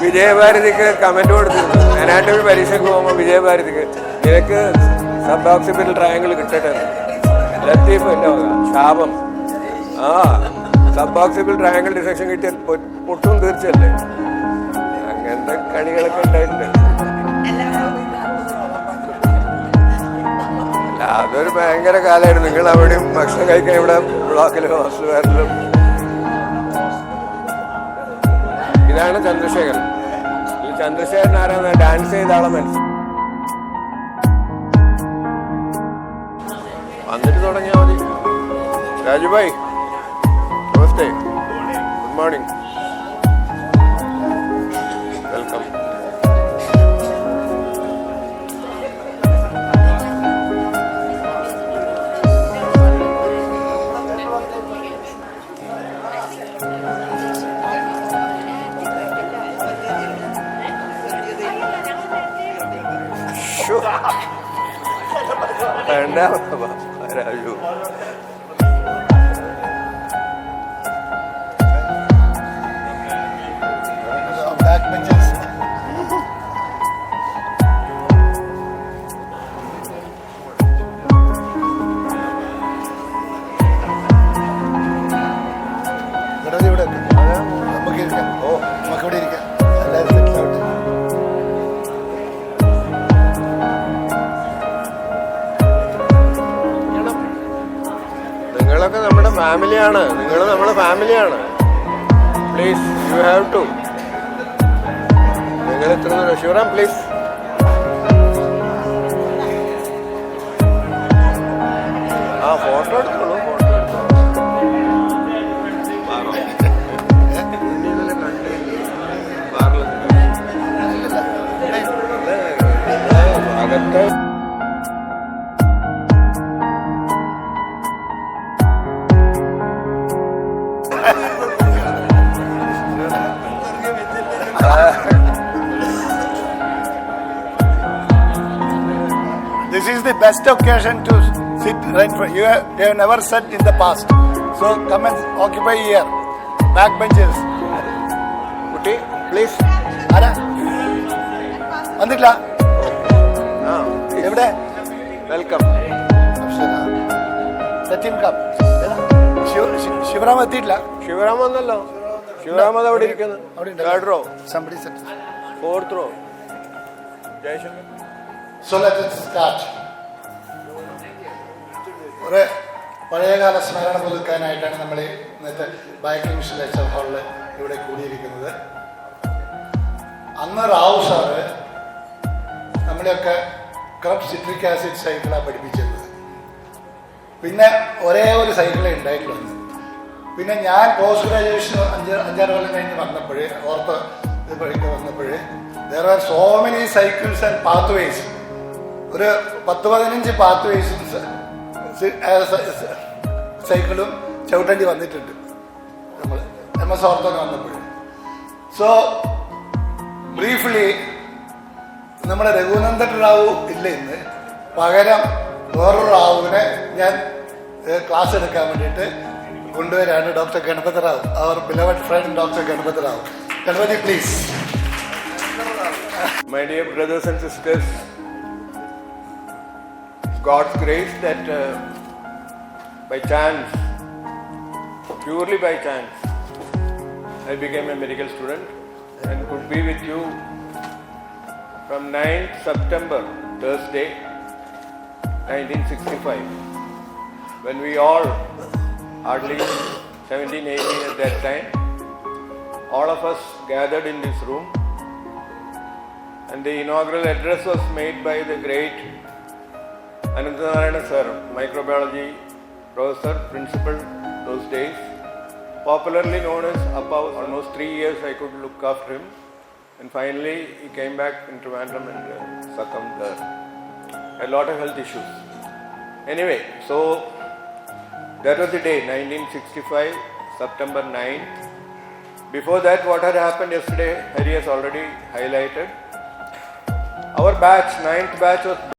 വിജയഭാരതിക്ക് comment കൊടുത്തിരുന്നു. Anatomy പരീക്ഷയ്ക്ക് പോകുമ്പോൾ വിജയഭാരതിക്ക് നിനക്ക് സബ് ഓക്സിപിറ്റൽ ട്രയാങ്കിൾ കിട്ടട്ടെ. ലത്തീഫ് എന്റെ വക ശാപം. സബ് ഓക്സിപിറ്റൽ ട്രയാങ്കിൾ ഡിസെക്ഷൻ കിട്ടിയ പൊട്ടും തീർച്ചയല്ലേ. അങ്ങനത്തെ കളികളൊക്കെ ഉണ്ടായിട്ടുണ്ട്. അതൊരു ഭയങ്കര കാലമായിരുന്നു. നിങ്ങൾ അവിടെയും ഭക്ഷണം കഴിക്കാൻ ഇവിടെ ബ്ലോക്കിലും ഹോസ്റ്റലുകാരിലും. ഇതാണ് ചന്ദ്രശേഖരൻ. ഈ ചന്ദ്രശേഖരൻ ആരാന്ന് ഡാൻസ് ചെയ്ത ആളെ മനസ്സിൽ വന്നിട്ട് തുടങ്ങിയാൽ മതി. രാജുഭായ് നമസ്തേ, ഗുഡ് മോർണിംഗ്, വെൽക്കം. രാജു നിങ്ങളൊക്കെ നമ്മുടെ ഫാമിലിയാണ്. നിങ്ങൾ നമ്മുടെ ഫാമിലിയാണ്. Please you have to. നിങ്ങൾ ഇത്ര ശിവറാം പ്ലീസ്. ഫോട്ടോ എടുത്തോളൂ, ഫോട്ടോ അകത്ത്. This is the best occasion to sit right front. You have never sat in the past. So come and occupy here. Back benches. കുട്ടി പ്ലീസ്. ആരാ വന്നിട്ടില്ല? എവിടെ? Welcome. Sachin come. Sivaram എത്തിയിട്ടില്ല. ശിവറാം വന്നല്ലോ. ശിവറാം അത് അവിടെ ഇരിക്കുന്നു. Third row, fourth raw. Jaishankar. So let's start. ഒരു പഴയകാല സ്മരണ പുതുക്കാനായിട്ടാണ് നമ്മൾ ഇന്നത്തെ ബൈക്കിംഗ് മിഷൻ ലെക്ചർ ഹാളിൽ ഇവിടെ കൂടിയിരിക്കുന്നത്. അന്ന് റാവു സാറ് നമ്മളെയൊക്കെ ക്രബ് സിട്രിക് ആസിഡ് സൈക്കിളാണ് പഠിപ്പിച്ചിരുന്നത്. പിന്നെ ഒരേ ഒരു സൈക്കിളേ ഉണ്ടായിട്ടുള്ളൂ. പിന്നെ ഞാൻ പോസ്റ്റ് ഗ്രാജുവേഷൻ അഞ്ചാറ് കൊല്ലം കഴിഞ്ഞ് വന്നപ്പോഴേ ഓർത്ത് ഇത് പഠിക്കാൻ വന്നപ്പോഴേ there are so many cycles and pathways. ഒരു 10-15 പാത്വേസും സൈക്കിളും ചവിട്ടേണ്ടി വന്നിട്ടുണ്ട് നമ്മൾ MS ഓർത്തോന് വന്നപ്പോഴും. സോ ബ്രീഫ്ലി നമ്മുടെ രഘുനന്ദൻ റാവു ഇല്ല ഇന്ന്. പകരം വേറൊരു റാവുവിനെ ഞാൻ ക്ലാസ് എടുക്കാൻ വേണ്ടിയിട്ട് കൊണ്ടുവരാണ്. ഡോക്ടർ ഗണപതി റാവു, അവർ beloved friend doctor Ganapathi Rao. Ganapathi please. My dear brothers and sisters, God's grace that by chance, purely by chance, I became a medical student and could be with you from 9th September, Thursday, 1965, when we all, hardly 17-18 at that time, all of us gathered in this room, and the inaugural address was made by the great Ananthanarayana sir, microbiology professor, principal those days, popularly known as Appa. Almost 3 years I could look after him, and finally he came back in Trivandrum and succumbed there. A lot of health issues. Anyway, so that was the day, 1965, September 9th. Before that, what had happened yesterday, Hari has already highlighted. Our batch, 9th batch was